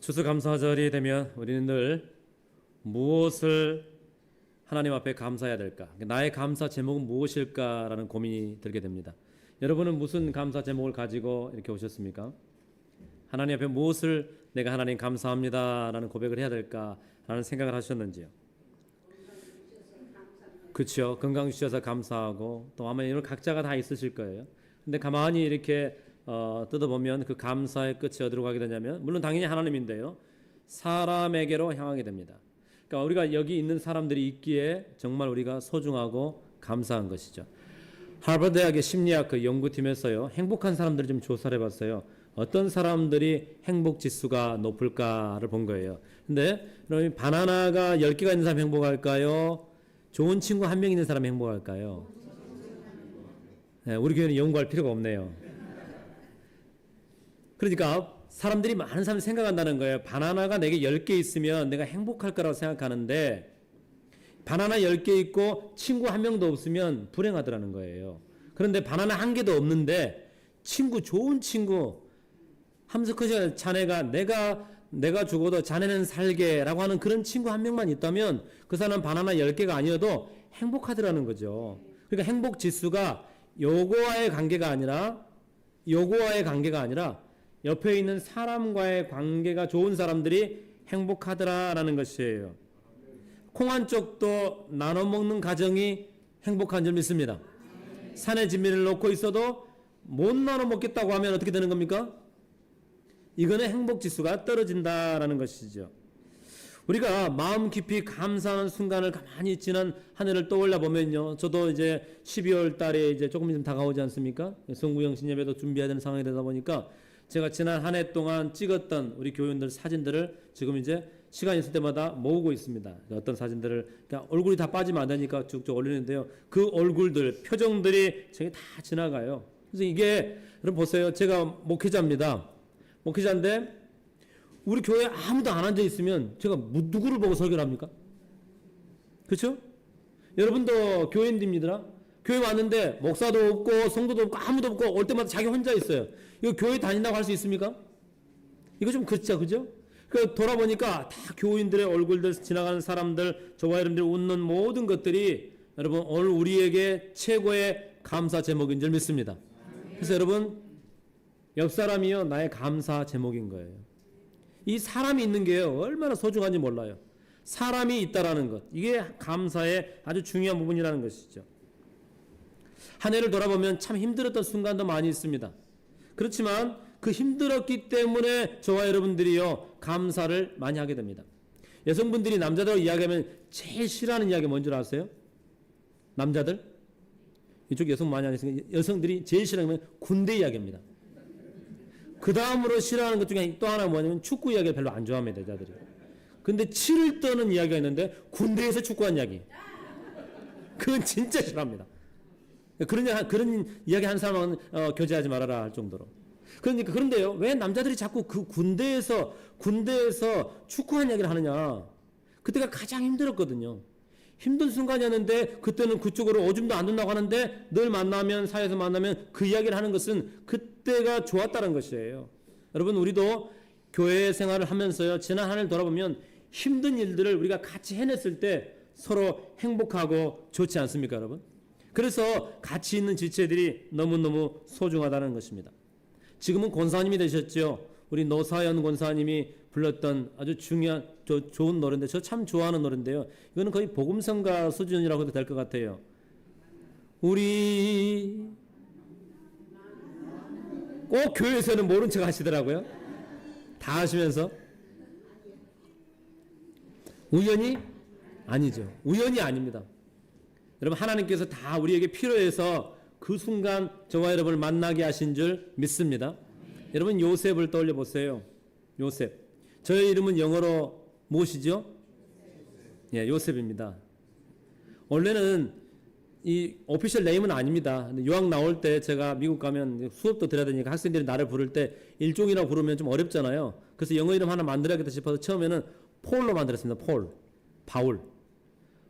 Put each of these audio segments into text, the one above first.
추수감사절이 되면 우리는 늘 무엇을 하나님 앞에 감사해야 될까? 나의 감사 제목은 무엇일까라는 고민이 들게 됩니다. 여러분은 무슨 감사 제목을 가지고 이렇게 오셨습니까? 하나님 앞에 무엇을 내가 하나님 감사합니다라는 고백을 해야 될까라는 생각을 하셨는지요? 그렇죠. 건강 주셔서 감사하고 또 아마 이런 각자가 다 있으실 거예요. 근데 가만히 이렇게 뜯어보면 그 감사의 끝이 어디로 가게 되냐면 물론 당연히 하나님인데요. 사람에게로 향하게 됩니다. 그러니까 우리가 여기 있는 사람들이 있기에 정말 우리가 소중하고 감사한 것이죠. 하버드 대학의 심리학 그 연구팀에서요. 행복한 사람들을 좀 조사를 해봤어요. 어떤 사람들이 행복 지수가 높을까를 본 거예요. 근데 그럼 바나나가 10개가 있는 사람 행복할까요? 좋은 친구 한 명 있는 사람이 행복할까요? 네, 우리 교회는 연구할 필요가 없네요. 그러니까 사람들이 많은 사람이 생각한다는 거예요. 바나나가 내게 10개 있으면 내가 행복할 거라고 생각하는데 바나나 10개 있고 친구 한 명도 없으면 불행하더라는 거예요. 그런데 바나나 한 개도 없는데 친구, 좋은 친구, 함석헌 자네가 내가 죽어도 자네는 살게라고 하는 그런 친구 한 명만 있다면 그 사람은 바나나 10개가 아니어도 행복하더라는 거죠. 그러니까 행복 지수가 요거와의 관계가 아니라 옆에 있는 사람과의 관계가 좋은 사람들이 행복하더라라는 것이에요. 콩 한 쪽도 나눠 먹는 가정이 행복한 줄 믿습니다. 산에 진미를 놓고 있어도 못 나눠 먹겠다고 하면 어떻게 되는 겁니까? 이거는 행복 지수가 떨어진다라는 것이죠. 우리가 마음 깊이 감사하는 순간을 가만히 지난 한 해를 떠올려 보면요. 저도 이제 12월 달에 이제 조금 좀 다가오지 않습니까? 성구영 신예배도 준비해야 되는 상황이 되다 보니까 제가 지난 한 해 동안 찍었던 우리 교인들 사진들을 지금 이제 시간 있을 때마다 모으고 있습니다. 어떤 사진들을 그냥 얼굴이 다 빠지면 안 되니까 쭉쭉 올리는데요. 그 얼굴들, 표정들이 저기 다 지나가요. 그래서 이게 여러분 보세요. 제가 목회자입니다. 목회자인데 우리 교회에 아무도 안 앉아 있으면 제가 누구를 보고 설교를 합니까? 그렇죠? 여러분도 교인들입니다. 교회 왔는데 목사도 없고 성도도 없고 아무도 없고 올 때마다 자기 혼자 있어요. 이거 교회 다닌다고 할 수 있습니까? 이거 좀 그렇죠, 그죠? 그 돌아보니까 다 교인들의 얼굴들, 지나가는 사람들, 저와 여러분들이 웃는 모든 것들이 여러분 오늘 우리에게 최고의 감사 제목인 줄 믿습니다. 그래서 여러분 옆 사람이요 나의 감사 제목인 거예요. 이 사람이 있는 게 얼마나 소중한지 몰라요. 사람이 있다라는 것, 이게 감사의 아주 중요한 부분이라는 것이죠. 한 해를 돌아보면 참 힘들었던 순간도 많이 있습니다. 그렇지만 그 힘들었기 때문에 저와 여러분들이요 감사를 많이 하게 됩니다. 여성분들이 남자들하고 이야기하면 제일 싫어하는 이야기 뭔지 아세요? 남자들? 이쪽 여성 많이 안 있으니까 여성들이 제일 싫어하는 건 군대 이야기입니다. 그 다음으로 싫어하는 것 중에 또 하나 뭐냐면 축구 이야기를 별로 안 좋아합니다, 여자들이. 근데 치를 떠는 이야기가 있는데 군대에서 축구한 이야기. 그건 진짜 싫어합니다. 그런 이야기 한 사람은 교제하지 말아라 할 정도로. 그러니까 그런데요, 왜 남자들이 자꾸 그 군대에서 축구한 이야기를 하느냐? 그때가 가장 힘들었거든요. 힘든 순간이었는데 그때는 그쪽으로 오줌도 안 된다고 하는데 늘 만나면 사회에서 만나면 그 이야기를 하는 것은 그때가 좋았다는 것이에요. 여러분 우리도 교회 생활을 하면서요 지난 한 해를 돌아보면 힘든 일들을 우리가 같이 해냈을 때 서로 행복하고 좋지 않습니까, 여러분? 그래서 같이 있는 지체들이 너무너무 소중하다는 것입니다. 지금은 권사님이 되셨죠. 우리 노사연 권사님이 불렀던 아주 중요한 좋은 노래인데 저 참 좋아하는 노래인데요. 이거는 거의 복음성가 수준이라고 해도 될 것 같아요. 우리 꼭 교회에서는 모른 척 하시더라고요. 다 하시면서 우연히 아니죠. 우연이 아닙니다. 여러분 하나님께서 다 우리에게 필요해서 그 순간 저와 여러분을 만나게 하신 줄 믿습니다. 여러분 요셉을 떠올려 보세요. 요셉. 저의 이름은 영어로 무엇이죠? 예, 요셉입니다. 원래는 이 오피셜 네임은 아닙니다. 유학 나올 때 제가 미국 가면 수업도 들어야 되니까 학생들이 나를 부를 때 일종이라고 부르면 좀 어렵잖아요. 그래서 영어 이름 하나 만들어야겠다 싶어서 처음에는 폴로 만들었습니다. 폴, 바울.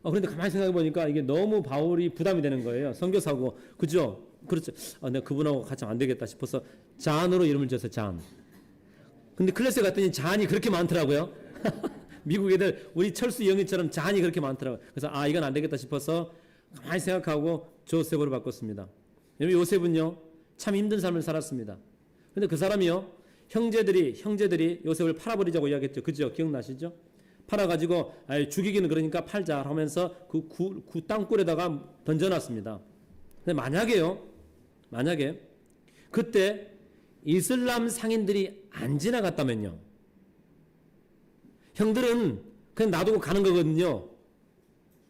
그런데 가만히 생각해 보니까 이게 너무 바울이 부담이 되는 거예요. 선교사고, 그죠? 그렇죠. 내가 그분하고 같이 안 되겠다 싶어서 잔으로 이름을 지어서 잔. 근데 클래스에 갔더니 잔이 그렇게 많더라고요. 미국 애들 우리 철수 영희처럼 잔이 그렇게 많더라고요. 그래서 이건 안 되겠다 싶어서 가만히 생각하고 조셉으로 바꿨습니다. 여러분 요셉은요 참 힘든 삶을 살았습니다. 근데 그 사람이요 형제들이 요셉을 팔아버리자고 이야기했죠. 그죠? 기억나시죠? 팔아가지고 죽이기는 그러니까 팔자 하면서 그 땅굴에다가 던져놨습니다. 근데 만약에 그때 이슬람 상인들이 안 지나갔다면요, 형들은 그냥 놔두고 가는 거거든요.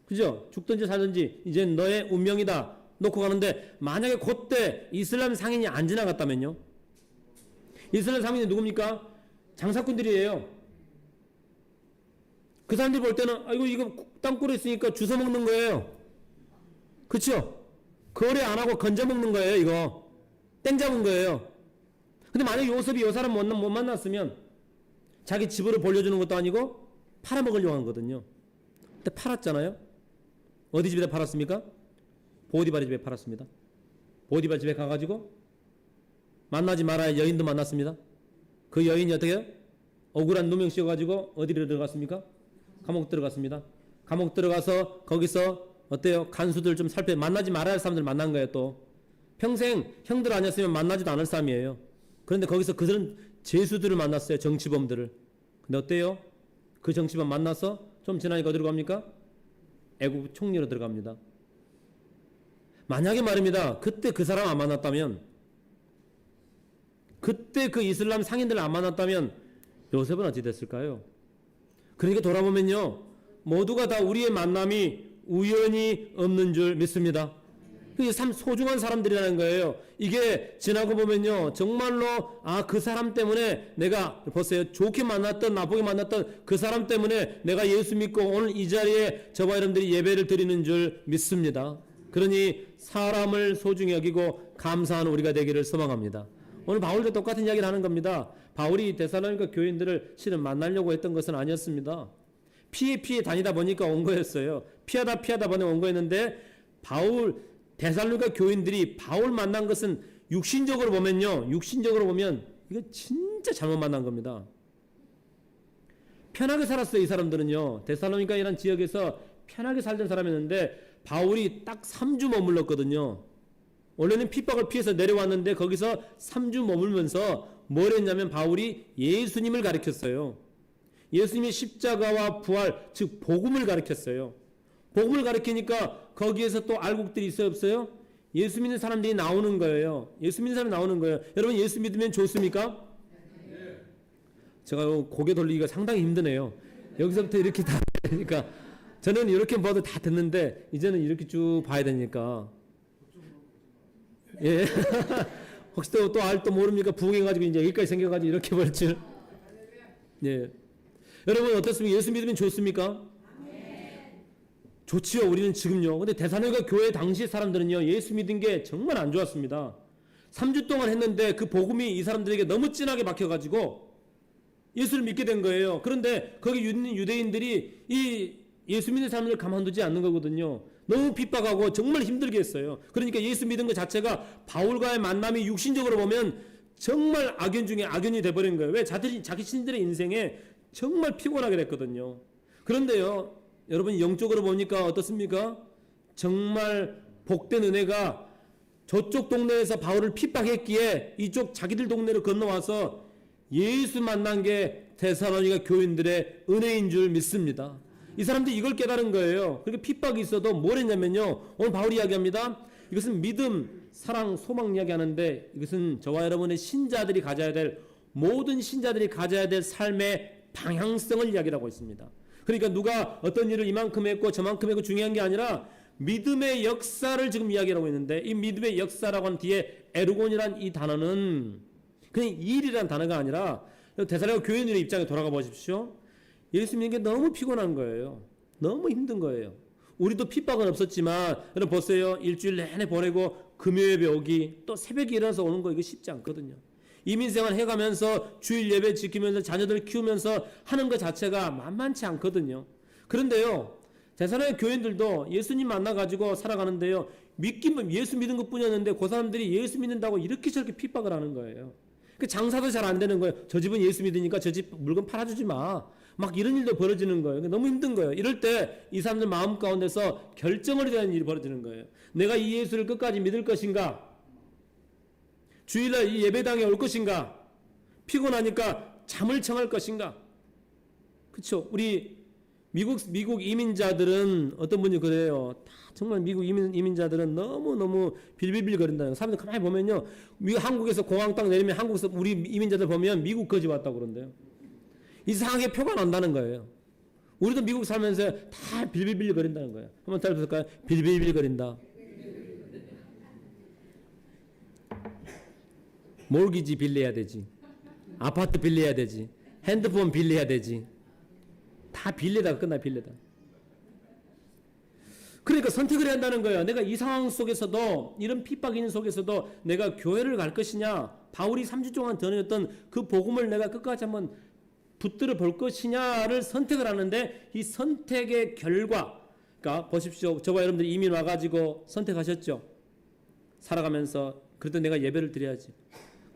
그죠? 죽든지 살든지 이제 너의 운명이다 놓고 가는데, 만약에 그때 이슬람 상인이 안 지나갔다면요, 이슬람 상인이 누굽니까? 장사꾼들이에요. 그 사람들이 볼 때는 이거 땅굴에 있으니까 주워 먹는 거예요. 그렇죠? 거래 안 하고 건져 먹는 거예요. 이거 땡 잡은 거예요. 근데 만약에 요셉이 이 사람 못 만났으면 자기 집으로 벌려주는 것도 아니고 팔아먹으려고 한 거거든요. 근데 팔았잖아요. 어디 집에다 팔았습니까? 보디발 집에 팔았습니다. 보디발 집에 가가지고 만나지 말아야 여인도 만났습니다. 그 여인이 어떻게 해요? 억울한 누명 씌워가지고 어디로 들어갔습니까? 감옥 들어갔습니다. 감옥 들어가서 거기서 어때요? 간수들 좀 만나지 말아야 할 사람들 만난 거예요. 또 평생 형들 아니었으면 만나지도 않을 사람이에요. 그런데 거기서 그들은 죄수들을 만났어요. 정치범들을. 근데 어때요? 그 정치범 만나서 좀 지나니까 어디로 갑니까? 애국 총리로 들어갑니다. 만약에 말입니다, 그때 그 사람 안 만났다면, 그때 그 이슬람 상인들 안 만났다면 요셉은 어찌 됐을까요? 그러니까 돌아보면요, 모두가 다 우리의 만남이 우연히 없는 줄 믿습니다. 이게 참 소중한 사람들이라는 거예요. 이게 지나고 보면요, 정말로 그 사람 때문에 내가 보세요, 좋게 만났던 나쁘게 만났던 그 사람 때문에 내가 예수 믿고 오늘 이 자리에 저와 여러분들이 예배를 드리는 줄 믿습니다. 그러니 사람을 소중히 여기고 감사하는 우리가 되기를 소망합니다. 오늘 바울도 똑같은 이야기를 하는 겁니다. 바울이 데살로니가 교인들을 실은 만나려고 했던 것은 아니었습니다. 피해 다니다 보니까 온 거였어요. 피하다 보니 온 거였는데, 데살로니가 교인들이 바울 만난 것은 육신적으로 보면 이거 진짜 잘못 만난 겁니다. 편하게 살았어요. 이 사람들은요, 데살로니가이라는 지역에서 편하게 살던 사람이었는데 바울이 딱 3주 머물렀거든요. 원래는 핍박을 피해서 내려왔는데 거기서 3주 머물면서 뭘 했냐면 바울이 예수님을 가르쳤어요. 예수님의 십자가와 부활, 즉 복음을 가르쳤어요. 복음을 가르치니까 거기에서 또 알곡들이 있어요, 없어요? 예수 믿는 사람들이 나오는 거예요. 예수 믿는 사람이 나오는 거예요. 여러분, 예수 믿으면 좋습니까? 네. 제가 고개 돌리기가 상당히 힘드네요. 여기서부터 이렇게 다 되니까 저는 이렇게 봐도 다 듣는데 이제는 이렇게 쭉 봐야 되니까. 예. 혹시 또 알도 모릅니까? 부흥해가지고 이제 여기까지 생겨가지고 이렇게 볼 줄. 예. 여러분 어떻습니까? 예수 믿으면 좋습니까? 좋지요. 우리는 지금요. 근데 데살로니가 교회 당시 사람들은요, 예수 믿은 게 정말 안 좋았습니다. 3주 동안 했는데 그 복음이 이 사람들에게 너무 진하게 박혀가지고 예수를 믿게 된 거예요. 그런데 거기 유대인들이 이 예수 믿는 사람들을 가만두지 않는 거거든요. 너무 핍박하고 정말 힘들게 했어요. 그러니까 예수 믿은 것 자체가 바울과의 만남이 육신적으로 보면 정말 악연 중에 악연이 돼버린 거예요. 왜? 자기 신들의 인생에 정말 피곤하게 됐거든요. 그런데요, 여러분 영적으로 보니까 어떻습니까? 정말 복된 은혜가 저쪽 동네에서 바울을 핍박했기에 이쪽 자기들 동네로 건너와서 예수 만난 게 데살로니가 교인들의 은혜인 줄 믿습니다. 이 사람들이 이걸 깨달은 거예요. 그러니까 핍박이 있어도 뭘 했냐면요, 오늘 바울이 이야기합니다. 이것은 믿음, 사랑, 소망 이야기하는데 이것은 저와 여러분의 신자들이 가져야 될, 모든 신자들이 가져야 될 삶의 방향성을 이야기하고 있습니다. 그러니까 누가 어떤 일을 이만큼 했고 저만큼 했고 중요한 게 아니라 믿음의 역사를 지금 이야기하고 있는데, 이 믿음의 역사라고 하는 뒤에 에르곤이란 이 단어는 그냥 일이라는 단어가 아니라, 데살로니가 교인들의 입장에 돌아가 보십시오. 예수 믿는 게 너무 피곤한 거예요. 너무 힘든 거예요. 우리도 핍박은 없었지만 여러분 보세요. 일주일 내내 보내고 금요예배 오기, 또 새벽에 일어나서 오는 거 이거 쉽지 않거든요. 이민생활 해가면서 주일 예배 지키면서 자녀들 키우면서 하는 것 자체가 만만치 않거든요. 그런데요, 데살로니가 교인들도 예수님 만나가지고 살아가는데요, 예수 믿은 것 뿐이었는데 그 사람들이 예수 믿는다고 이렇게 저렇게 핍박을 하는 거예요. 그 장사도 잘 안 되는 거예요. 저 집은 예수 믿으니까 저 집 물건 팔아주지 마. 막 이런 일도 벌어지는 거예요. 너무 힘든 거예요. 이럴 때 이 사람들 마음 가운데서 결정을 해야 하는 일이 벌어지는 거예요. 내가 이 예수를 끝까지 믿을 것인가? 주일날 이 예배당에 올 것인가? 피곤하니까 잠을 청할 것인가? 그렇죠? 우리 미국 이민자들은 어떤 분이 그래요. 다 정말 미국 이민자들은 너무너무 빌빌거린다는 사람들 가만히 보면요. 한국에서 공항 딱 내리면 한국에서 우리 이민자들 보면 미국 거지 왔다고 그런대요. 이상하게 표가 난다는 거예요. 우리도 미국 살면서 다 빌빌거린다는 거예요. 한번 따라해볼까요? 빌빌거린다. 몰기지 빌려야 되지. 아파트 빌려야 되지. 핸드폰 빌려야 되지. 다 빌리다가 끝나 빌리다. 그러니까 선택을 해야 한다는 거예요. 내가 이 상황 속에서도 이런 핍박 있는 속에서도 내가 교회를 갈 것이냐, 바울이 3주 동안 전해줬던 그 복음을 내가 끝까지 한번 붙들어 볼 것이냐를 선택을 하는데 이 선택의 결과, 그러니까 보십시오. 저와 여러분들이 이민 와가지고 선택하셨죠. 살아가면서 그래도 내가 예배를 드려야지.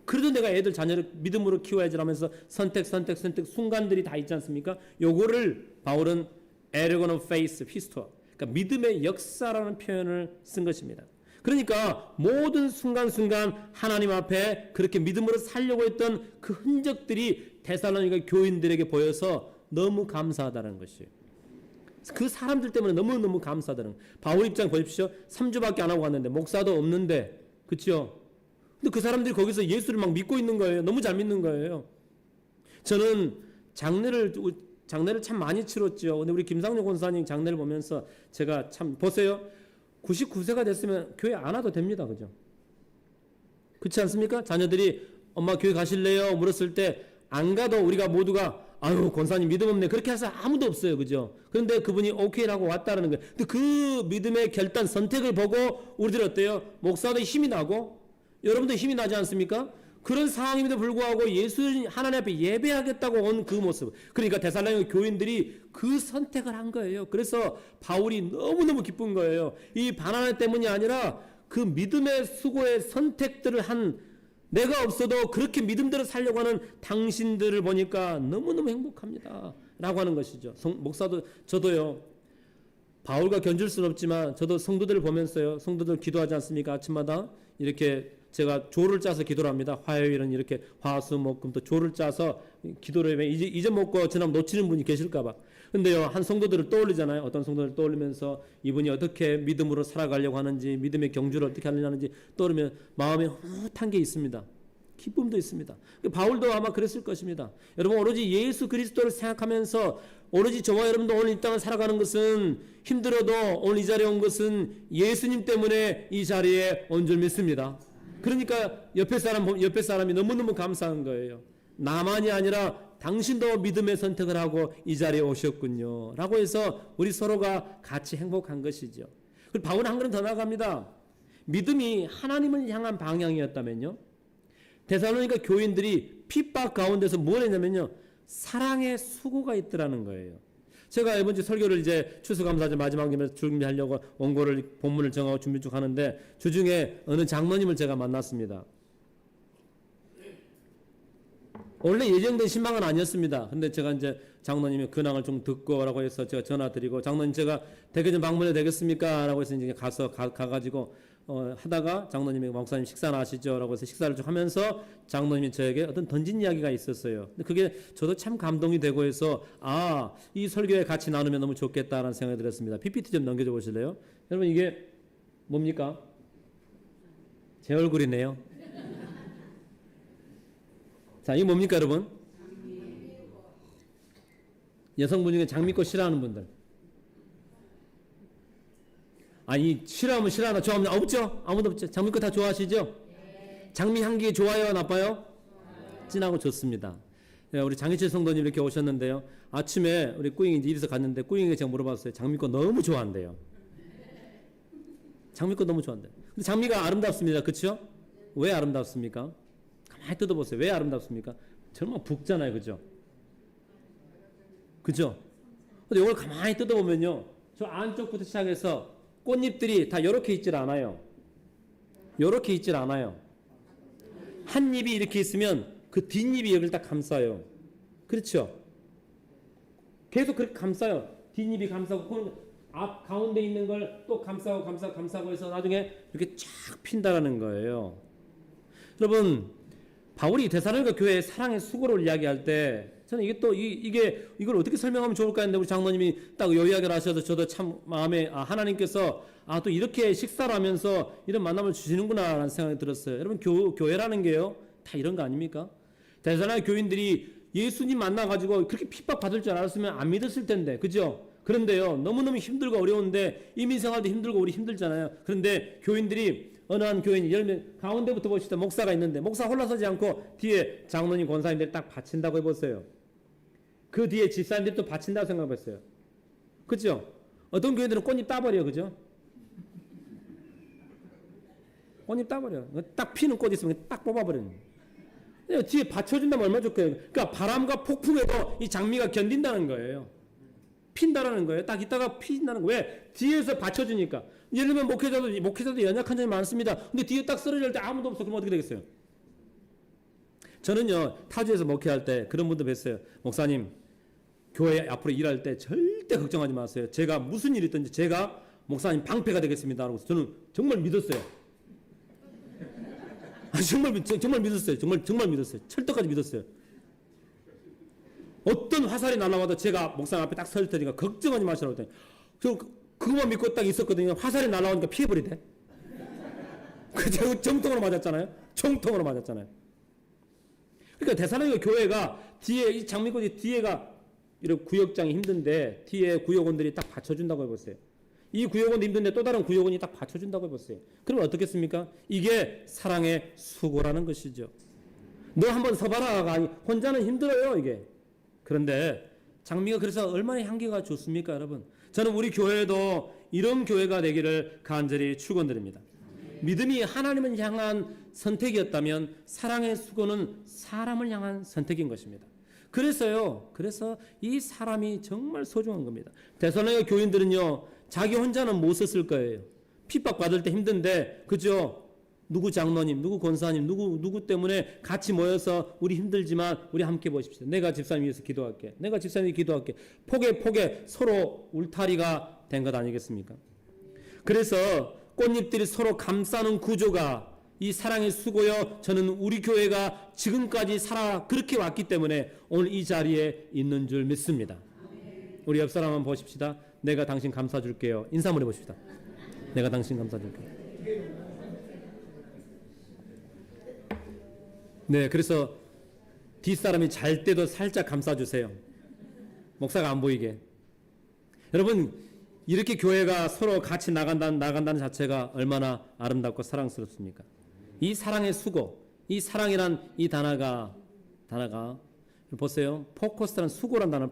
그래도 내가 애들 자녀를 믿음으로 키워야지 하면서 선택 순간들이 다 있지 않습니까? 요거를 바울은 Eragon of Faith History, 그러니까 믿음의 역사라는 표현을 쓴 것입니다. 그러니까 모든 순간순간 하나님 앞에 그렇게 믿음으로 살려고 했던 그 흔적들이 데살로니가 교인들에게 보여서 너무 감사하다는 것이에요. 그 사람들 때문에 너무너무 감사하다는 거예요. 바울 입장 보십시오. 3주밖에 안 하고 왔는데 목사도 없는데, 그렇죠? 근데 그 사람들이 거기서 예수를 막 믿고 있는 거예요. 너무 잘 믿는 거예요. 저는 장례를 참 많이 치렀죠. 근데 우리 김상용 권사님 장례를 보면서 제가 참, 보세요. 99세가 됐으면 교회 안 와도 됩니다. 그죠? 그렇지 않습니까? 자녀들이 엄마 교회 가실래요? 물었을 때 안 가도 우리가 모두가 아유 권사님 믿음 없네 그렇게 해서 아무도 없어요. 그죠? 그런데 그분이 오케이라고 왔다는 거예요. 근데 그 믿음의 결단 선택을 보고 우리들 어때요? 목사도 힘이 나고 여러분도 힘이 나지 않습니까? 그런 상황임에도 불구하고 예수 하나님 앞에 예배하겠다고 온 그 모습. 그러니까 데살로니가 교인들이 그 선택을 한 거예요. 그래서 바울이 너무너무 기쁜 거예요. 이 바나나 때문이 아니라 그 믿음의 수고의 선택들을 한, 내가 없어도 그렇게 믿음대로 살려고 하는 당신들을 보니까 너무너무 행복합니다 라고 하는 것이죠. 목사도 저도요. 바울과 견줄 수는 없지만 저도 성도들을 보면서요. 성도들 기도하지 않습니까? 아침마다 이렇게 제가 조를 짜서 기도를 합니다. 화요일은 이렇게 화수목금 또 조를 짜서 기도를 하면 잊어먹고 지나면 놓치는 분이 계실까봐. 근데요, 한 성도들을 떠올리잖아요. 어떤 성도들을 떠올리면서 이분이 어떻게 믿음으로 살아가려고 하는지, 믿음의 경주를 어떻게 하느냐는지 떠오르면 마음에 흐뭇한 게 있습니다. 기쁨도 있습니다. 바울도 아마 그랬을 것입니다. 여러분, 오로지 예수 그리스도를 생각하면서 오로지 저와 여러분도 오늘 이 땅을 살아가는 것은 힘들어도 오늘 이 자리에 온 것은 예수님 때문에 이 자리에 온 줄 믿습니다. 그러니까 옆에 사람이 너무너무 감사한 거예요. 나만이 아니라 당신도 믿음의 선택을 하고 이 자리에 오셨군요 라고 해서 우리 서로가 같이 행복한 것이죠. 그리고 바울은 한 걸음 더 나아갑니다. 믿음이 하나님을 향한 방향이었다면요, 데살로니가 교인들이 핍박 가운데서 뭘 했냐면요, 사랑의 수고가 있더라는 거예요. 제가 이번 주 설교를 이제 추수감사절 마지막 예배 준비하려고 원고를 본문을 정하고 준비 중 하는데 주중에 어느 장로님을 제가 만났습니다. 원래 예정된 신방은 아니었습니다. 근데 제가 이제 장로님이 근황을 좀 듣고라고 해서 제가 전화 드리고, 장로님 제가 대개전 방문해도 되겠습니까? 라고 해서 이제 가가지고 하다가 장로님이 목사님 식사나 하시죠? 라고 해서 식사를 좀 하면서 장로님이 저에게 어떤 던진 이야기가 있었어요. 근데 그게 저도 참 감동이 되고 해서 이 설교에 같이 나누면 너무 좋겠다라는 생각이 들었습니다. PPT 좀 넘겨줘 보실래요? 여러분, 이게 뭡니까? 제 얼굴이네요. 자, 이게 뭡니까 여러분? 여성분 중에 장미꽃 싫어하는 분들. 이 싫어하면 싫어하나 좋아하면 없죠? 아무도 없죠? 장미꽃 다 좋아하시죠? 장미 향기 좋아요? 나빠요? 진하고 좋습니다. 우리 장희철 성도님 이렇게 오셨는데요. 아침에 우리 꾸잉이 이제 이리서 갔는데 꾸잉이가 제가 물어봤어요. 장미꽃 너무 좋아한대요. 장미꽃 너무 좋아한대요. 근데 장미가 아름답습니다. 그렇죠? 왜 아름답습니까? 가만히 뜯어보세요. 왜 아름답습니까? 정말 붉잖아요. 그죠? 그죠? 근데 이걸 가만히 뜯어보면요, 저 안쪽부터 시작해서 꽃잎들이 다 이렇게 있질 않아요. 이렇게 있질 않아요. 한 잎이 이렇게 있으면 그 뒷입이 여기를 딱 감싸요. 그렇죠? 계속 그렇게 감싸요. 뒷입이 감싸고 앞 가운데 있는 걸 또 감싸고 해서 나중에 이렇게 쫙 핀다라는 거예요. 여러분, 바울이 데살로니가 교회의 사랑의 수고를 이야기할 때 저는 이게 또 이걸 어떻게 설명하면 좋을까 했는데 우리 장로님이 딱 요 이야기를 하셔서 저도 참 마음에 하나님께서 또 이렇게 식사를 하면서 이런 만남을 주시는구나 라는 생각이 들었어요. 여러분, 교회라는 게요 다 이런 거 아닙니까? 데살로니가 교인들이 예수님 만나가지고 그렇게 핍박받을 줄 알았으면 안 믿었을 텐데, 그죠? 그런데요, 너무너무 힘들고 어려운데 이민생활도 힘들고 우리 힘들잖아요. 그런데 교인들이 어느 한 교인이 10명 가운데부터 보시다 목사가 있는데 목사 홀라 서지 않고 뒤에 장로님 권사님들이 딱 바친다고 해보세요. 그 뒤에 집사님들이 또 바친다고 생각해봤어요. 그죠? 어떤 교인들은 꽃잎 따버려요. 그죠? 꽃잎 따버려요. 딱 피는 꽃 있으면 딱 뽑아버려요. 뒤에 받쳐준다면 얼마나 좋겠어요. 그러니까 바람과 폭풍에도 이 장미가 견딘다는 거예요. 핀다라는 거예요. 딱 있다가 핀다는 거예요. 왜? 뒤에서 받쳐주니까. 예를 들면 목회자도 연약한 점이 많습니다. 근데 뒤에 딱 쓰러질 때 아무도 없어. 그럼 어떻게 되겠어요? 저는요, 타주에서 목회할 때 그런 분도 뵀어요. 목사님, 교회 앞으로 일할 때 절대 걱정하지 마세요. 제가 무슨 일이 있든지 제가 목사님 방패가 되겠습니다. 라고 저는 정말 믿었어요. 정말 믿었어요. 정말 믿었어요. 철떡까지 믿었어요. 어떤 화살이 날아와도 제가 목사님 앞에 딱 설 테니까 걱정하지 마시라고 했더니 그거만 믿고 딱 있었거든요. 화살이 날아오니까 피해버리대. 그 정통으로 맞았잖아요. 정통으로 맞았잖아요. 그러니까 데살로니가 교회가 뒤에 이 장미꽃이 뒤에가 이런 구역장이 힘든데 뒤에 구역원들이 딱 받쳐준다고 해보세요. 이 구역원도 힘든데 또 다른 구역원이 딱 받쳐준다고 해보세요. 그러면 어떻겠습니까? 이게 사랑의 수고라는 것이죠. 너 한번 서봐라가 아니 혼자는 힘들어요 이게. 그런데 장미가 그래서 얼마나 향기가 좋습니까 여러분. 저는 우리 교회도 이런 교회가 되기를 간절히 축원드립니다. 믿음이 하나님을 향한 선택이었다면 사랑의 수고는 사람을 향한 선택인 것입니다. 그래서 이 사람이 정말 소중한 겁니다. 데살로니가 교인들은요 자기 혼자는 못 썼을 거예요. 핍박받을 때 힘든데 그죠? 누구 장로님, 누구 권사님, 누구 때문에 같이 모여서 우리 힘들지만 우리 함께 보십시오. 내가 집사님 위해서 기도할게. 내가 집사님 위해서 기도할게. 폭에 서로 울타리가 된 것 아니겠습니까? 그래서 꽃잎들이 서로 감싸는 구조가 이 사랑의 수고요. 저는 우리 교회가 지금까지 살아 그렇게 왔기 때문에 오늘 이 자리에 있는 줄 믿습니다. 우리 옆 사람 한번 보십시다. 내가 당신 감싸줄게요. 인사 한번 해보십시다. 내가 당신 감싸줄게요. 네, 그래서 뒷사람이 잘 때도 살짝 감싸주세요. 목사가 안 보이게. 여러분, 이렇게 교회가 서로 같이 나간다는 자체가 얼마나 아름답고 사랑스럽습니까? 이 사랑의 수고, 이 사랑이란 이 단어가 보세요. 포커스라는 수고란 단어,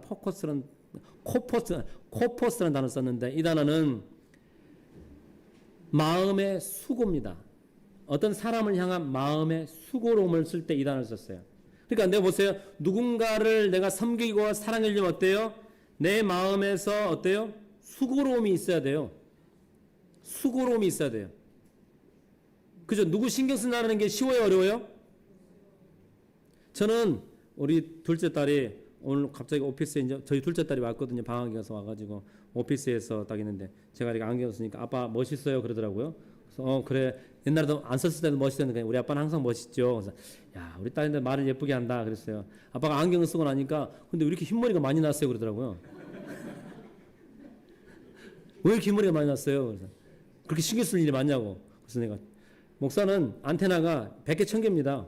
코퍼스라는 단어 썼는데 이 단어는 마음의 수고입니다. 어떤 사람을 향한 마음의 수고로움을 쓸 때 이 단어를 썼어요. 그러니까 내가 보세요. 누군가를 내가 섬기고 사랑하려면 어때요? 내 마음에서 어때요? 수고로움이 있어야 돼요. 수고로움이 있어야 돼요. 그죠? 누구 신경 쓴다는 게 쉬워요? 어려워요? 저는 우리 둘째 딸이 오늘 갑자기 오피스에 이제 저희 둘째 딸이 왔거든요. 방학에 가서 와가지고 오피스에서 딱 있는데 제가 이렇게 안경 쓰니까 아빠 멋있어요 그러더라고요. 그래서 그래 옛날에도 안 썼을 때는 멋있었는데 우리 아빠는 항상 멋있죠. 그래서 야 우리 딸인데 말을 예쁘게 한다 그랬어요. 아빠가 안경을 쓰고 나니까 근데 왜 이렇게 흰머리가 많이 났어요 그러더라고요. 왜 이렇게 흰머리가 많이 났어요? 그래서 그렇게 신경 쓸 일이 많냐고. 그래서 내가 목사는 안테나가 100개 1000개입니다.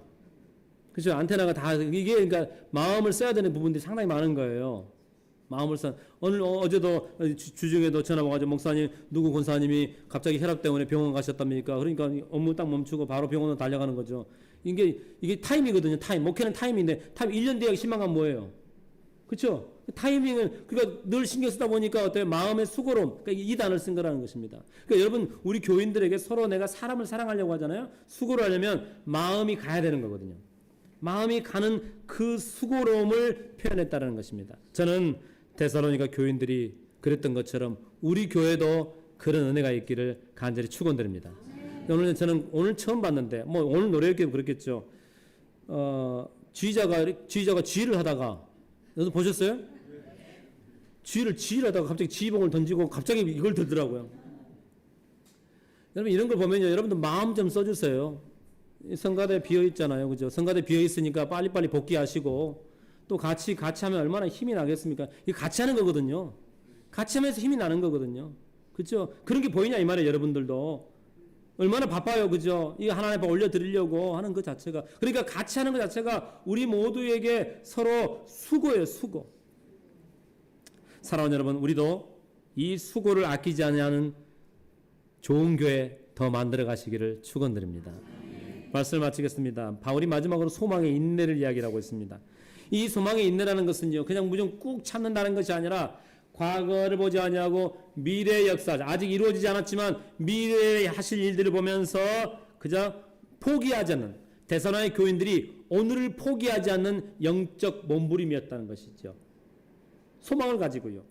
그렇죠? 안테나가 다 이게 그러니까 마음을 써야 되는 부분들이 상당히 많은 거예요. 마음을 써. 어제도 주중에도 전화 와가지고 목사님 누구 권사님이 갑자기 혈압 때문에 병원 가셨답니까? 그러니까 업무 딱 멈추고 바로 병원으로 달려가는 거죠. 이게 타임이거든요. 타임. 목회는 타임인데 타임 1년 뒤에 신망은 뭐예요? 그렇죠? 타이밍을 그러니까 늘 신경 쓰다 보니까 어때요? 마음의 수고로움. 그러니까 이 단어를 쓴 거라는 것입니다. 그러니까 여러분 우리 교인들에게 서로 내가 사람을 사랑하려고 하잖아요. 수고를 하려면 마음이 가야 되는 거거든요. 마음이 가는 그 수고로움을 표현했다는 것입니다. 저는 데살로니가 교인들이 그랬던 것처럼 우리 교회도 그런 은혜가 있기를 간절히 축원드립니다. 저는 오늘 처음 봤는데 뭐 오늘 노래였기도 그렇겠죠. 지휘자가 지휘를 하다가, 여러분 보셨어요? 지휘를 하다가 갑자기 지휘봉을 던지고 갑자기 이걸 들더라고요. 여러분 이런 걸 보면요, 여러분들 마음 좀 써주세요. 성가대 비어 있잖아요, 그죠? 성가대 비어 있으니까 빨리빨리 복귀하시고, 또 같이 하면 얼마나 힘이 나겠습니까? 이거 같이 하는 거거든요. 같이 하면서 힘이 나는 거거든요. 그죠? 그런 게 보이냐 이 말이에요, 여러분들도. 얼마나 바빠요, 그죠? 이거 하나님 앞에 올려드리려고 하는 것 자체가. 그러니까 같이 하는 것 자체가 우리 모두에게 서로 수고예요, 수고. 사랑하는 여러분, 우리도 이 수고를 아끼지 않는 좋은 교회 더 만들어 가시기를 축원드립니다. 말씀을 마치겠습니다. 바울이 마지막으로 소망의 인내를 이야기하고 있습니다. 이 소망의 인내라는 것은요, 그냥 무조건 꾹 참는다는 것이 아니라 과거를 보지 아니하고 미래의 역사, 아직 이루어지지 않았지만 미래에 하실 일들을 보면서 그저 포기하지 않는, 데살로니가 교인들이 오늘을 포기하지 않는 영적 몸부림이었다는 것이죠. 소망을 가지고요.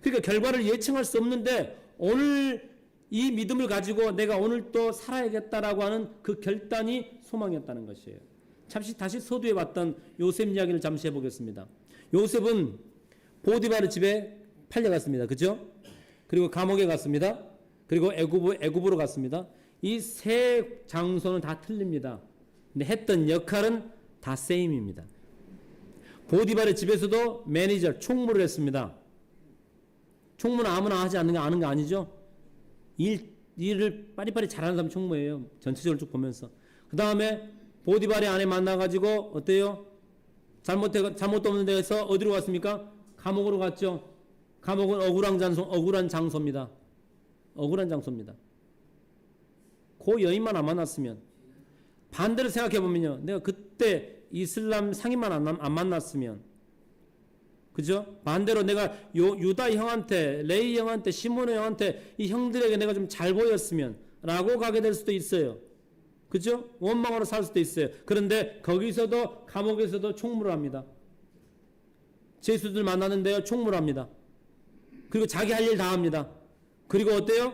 그러니까 결과를 예측할 수 없는데 오늘 이 믿음을 가지고 내가 오늘 또 살아야겠다라고 하는 그 결단이 소망이었다는 것이에요. 잠시 다시 서두에 봤던 요셉 이야기를 잠시 해보겠습니다. 요셉은 보디바르 집에 팔려갔습니다. 그죠? 그리고 감옥에 갔습니다. 그리고 애굽으로 갔습니다. 이 세 장소는 다 틀립니다. 근데 했던 역할은 다 세임입니다. 보디바르 집에서도 매니저, 총무를 했습니다. 총무는 아무나 하지 않는 거 아니죠? 일을 빠리빠리 잘하는 사람이 총무예요. 전체적으로 쭉 보면서. 그 다음에 보디발의 아내 만나가지고 어때요? 잘못도 없는 데에서 어디로 갔습니까? 감옥으로 갔죠. 감옥은 억울한 장소입니다. 억울한 장소입니다. 그 여인만 안 만났으면, 반대로 생각해보면요, 내가 그때 이슬람 상인만 안 만났으면, 그죠? 반대로 내가 유다 형한테, 레이 형한테, 시몬 형한테, 이 형들에게 내가 좀 잘 보였으면 라고 가게 될 수도 있어요. 그죠? 원망으로 살 수도 있어요. 그런데 거기서도, 감옥에서도 총무를 합니다. 죄수들 만나는데요, 총무를 합니다. 그리고 자기 할 일 다 합니다. 그리고 어때요?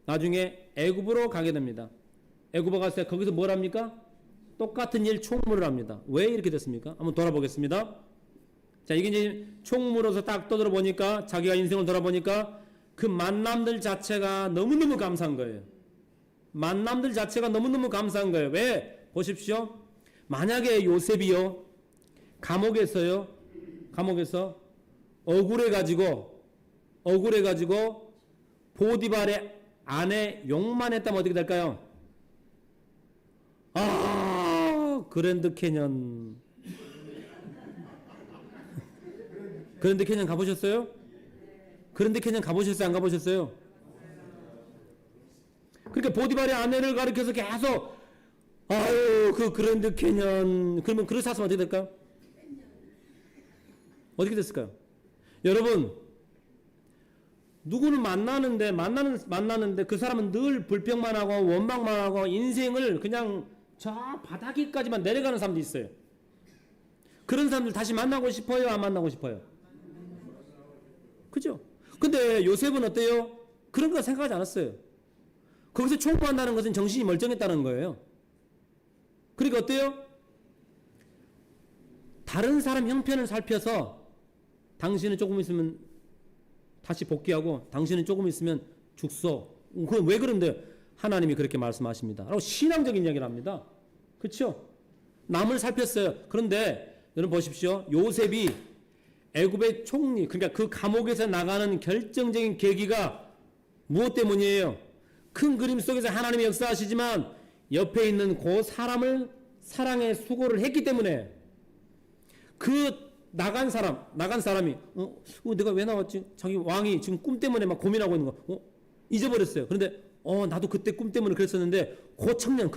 나중에 애굽으로 가게 됩니다. 애굽에 갔을 때 거기서 뭘 합니까? 똑같은 일 총무를 합니다. 왜 이렇게 됐습니까? 한번 돌아보겠습니다. 자, 이게 이제 총무로서 딱 떠들어보니까, 자기가 인생을 돌아보니까 그 만남들 자체가 너무너무 감사한 거예요. 만남들 자체가 너무너무 감사한 거예요. 왜? 보십시오. 만약에 요셉이요, 감옥에서 억울해가지고 보디발의 아내 욕만 했다면 어떻게 될까요? 그랜드 캐년 가보셨어요? 그랜드 캐년 가보셨어요? 안 가보셨어요? 그러니까 보디발의 아내를 가리켜서 계속 그 그랜드 캐년, 그러면 그릇 샀으면 어떻게 될까요? 어떻게 됐을까요? 여러분, 누구를 만나는데 그 사람은 늘 불평만 하고 원망만 하고 인생을 그냥 저 바닥에까지만 내려가는 사람도 있어요. 그런 사람들 다시 만나고 싶어요? 안 만나고 싶어요? 그죠? 근데 요셉은 어때요? 그런 거 생각하지 않았어요. 거기서 총무한다는 것은 정신이 멀쩡했다는 거예요. 그러니까 어때요? 다른 사람 형편을 살펴서 당신은 조금 있으면 다시 복귀하고 당신은 조금 있으면 죽소. 그건 왜 그런데 하나님이 그렇게 말씀하십니다. 라고 신앙적인 이야기를 합니다. 그렇죠? 남을 살폈어요. 그런데 여러분 보십시오. 요셉이 애굽의 총리, 그러니까 그 감옥에서 나가는 결정적인 계기가 무엇 때문이에요? 큰 그림 속에서 하나님이 역사하시지만 옆에 있는 그 사람을 사랑의 수고를 했기 때문에, 그 나간 사람이 내가 왜 나왔지? 자기 왕이 지금 꿈 때문에 막 고민하고 있는 거 잊어버렸어요. 그런데 나도 그때 꿈 때문에 그랬었는데 그 청년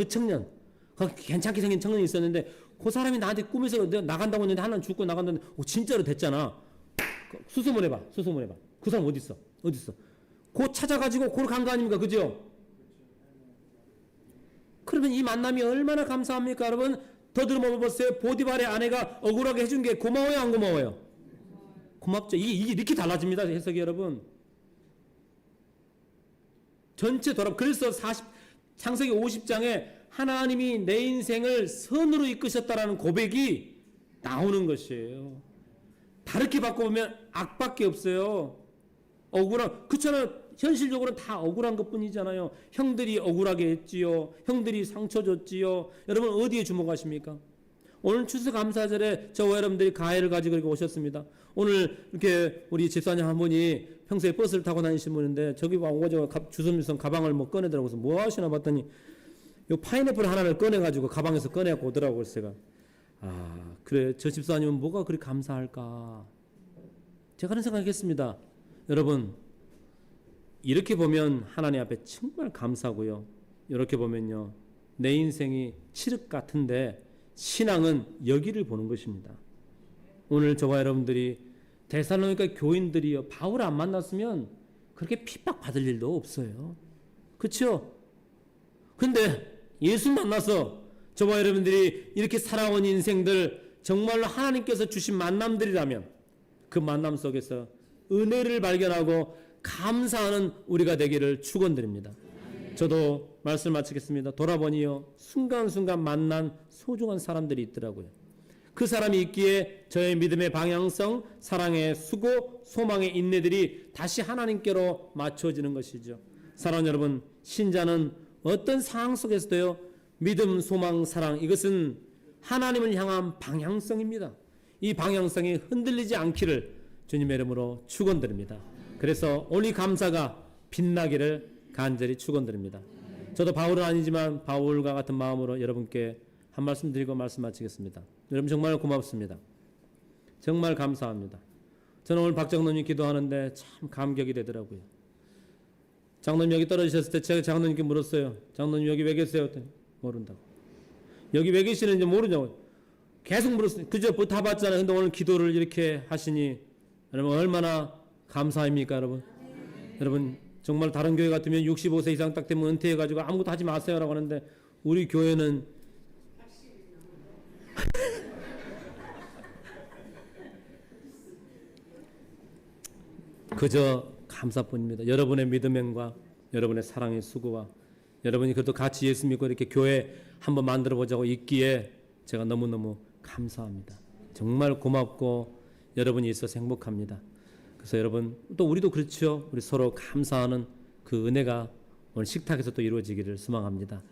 괜찮게 생긴 청년이 있었는데 그 사람이 나한테 꿈에서 내가 나간다고 했는데 하나는 죽고 나간다는데 진짜로 됐잖아. 수소문 해봐. 그 사람 어디 있어? 그 찾아가지고 그걸 간 거 아닙니까? 그죠? 그러면 이 만남이 얼마나 감사합니까, 여러분? 더 들어보세요. 보디발의 아내가 억울하게 해준 게 고마워요, 안 고마워요? 고맙죠. 이게 이렇게 달라집니다, 해석이 여러분. 전체 그래서 창세기 50장에 하나님이 내 인생을 선으로 이끄셨다라는 고백이 나오는 것이에요. 다르게 바꿔보면 악밖에 없어요. 억울한, 그렇잖아요. 현실적으로는 다 억울한 것뿐이잖아요. 형들이 억울하게 했지요. 형들이 상처 줬지요. 여러분 어디에 주목하십니까? 오늘 추수감사절에 저와 여러분들이 가해를 가지고 이렇게 오셨습니다. 오늘 이렇게 우리 집사님 한 분이 평소에 버스를 타고 다니신 분인데 저기 와가지고 주섬주섬 가방을 뭐 꺼내더라고요. 뭐 하시나 봤더니 요 파인애플 하나를 꺼내가지고 가방에서 꺼내갖고 오더라고요. 제가 그래 저 집사님은 뭐가 그리 감사할까? 제가 그런 생각했습니다. 여러분 이렇게 보면 하나님 앞에 정말 감사고요. 이렇게 보면요 내 인생이 칠흑 같은데 신앙은 여기를 보는 것입니다. 오늘 저와 여러분들이 데살로니가 교인들이요 바울을 안 만났으면 그렇게 핍박받을 일도 없어요. 그렇죠? 근데 예수 만나서 저와 여러분들이 이렇게 살아온 인생들 정말로 하나님께서 주신 만남들이라면 그 만남 속에서 은혜를 발견하고 감사하는 우리가 되기를 축원드립니다. 저도 말씀 마치겠습니다. 돌아보니요 순간순간 만난 소중한 사람들이 있더라고요. 그 사람이 있기에 저의 믿음의 방향성, 사랑의 수고, 소망의 인내들이 다시 하나님께로 맞춰지는 것이죠. 사랑하는 여러분, 신자는 어떤 상황 속에서도요 믿음, 소망, 사랑 이것은 하나님을 향한 방향성입니다. 이 방향성이 흔들리지 않기를 주님의 이름으로 축원드립니다. 그래서 오늘 감사가 빛나기를 간절히 축원드립니다. 저도 바울은 아니지만 바울과 같은 마음으로 여러분께 한 말씀 드리고 말씀 마치겠습니다. 여러분 정말 고맙습니다. 정말 감사합니다. 저는 오늘 박장로님 기도하는데 참 감격이 되더라고요. 장로님 여기 떨어지셨을 때 제가 장로님께 물었어요. 장로님 여기 왜 계세요? 모른다고. 여기 왜 계시는지 모르냐고 계속 물었어요. 그저 뭐 다 봤잖아요. 근데 오늘 기도를 이렇게 하시니 여러분 얼마나 감사합니까 여러분? 여러분 정말 다른 교회 같으면 65세 이상 딱 되면 은퇴해가지고 아무것도 하지 마세요라고 하는데 우리 교회는 그저 감사뿐입니다. 여러분의 믿음과 여러분의 사랑의 수고와 여러분이 그래도 같이 예수 믿고 이렇게 교회 한번 만들어 보자고 있기에 제가 너무너무 감사합니다. 정말 고맙고 여러분이 있어서 행복합니다. 그래서 여러분 또 우리도 그렇죠. 우리 서로 감사하는 그 은혜가 오늘 식탁에서 또 이루어지기를 소망합니다.